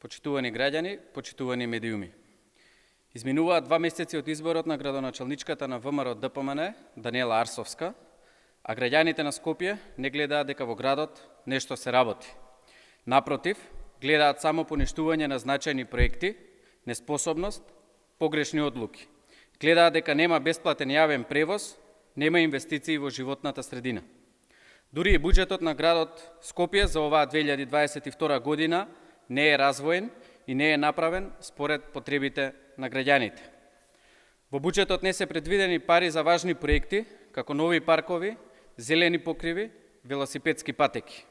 Почитувани граѓани, почитувани медиуми. Изминуваат 2 месеци од изборот на градоначалничката на ВМРО ДПМН, Даниела Арсовска, а граѓаните на Скопје не гледаат дека во градот нешто се работи. Напротив, гледаат само поништување на значајни проекти, неспособност, погрешни одлуки. Гледаат дека нема бесплатен јавен превоз, нема инвестиции во животната средина. Дури и буџетот на градот Скопје за оваа 2022 година не е развоен и не е направен според потребите на граѓаните. Во буџетот не се предвидени пари за важни проекти, како нови паркови, зелени покриви, велосипедски патеки.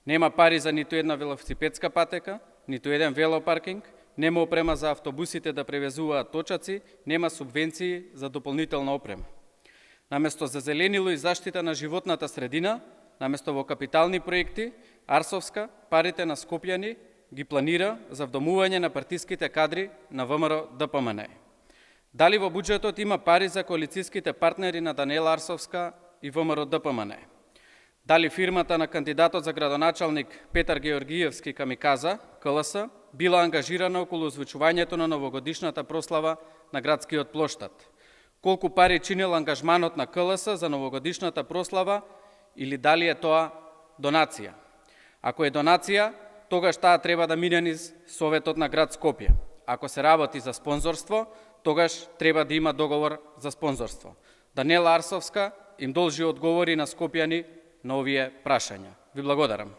Нема пари за ниту една велосипедска патека, ниту еден велопаркинг, нема опрема за автобусите да превезуваат точаци, нема субвенции за дополнителна опрема. Наместо за зеленило и заштита на животната средина, наместо во капитални проекти, Арсовска парите на скопјани ги планира за вдомување на партиските кадри на ВМРО ДПМН. Дали во буџетот има пари за коалицијските партнери на Даниела Арсовска и ВМРО ДПМН? Дали фирмата на кандидатот за градоначалник Петар Георгиевски Камиказа, КЛС, била ангажирана околу озвучувањето на новогодишната прослава на градскиот плоштад? Колку пари чинел ангажманот на КЛС за новогодишната прослава или дали е тоа донација? Ако е донација, тогаш таа треба да мине низ Советот на град Скопје. Ако се работи за спонзорство, тогаш треба да има договор за спонзорство. Даниела Арсовска им должи одговори на скопјани на овие прашања. Ви благодарам.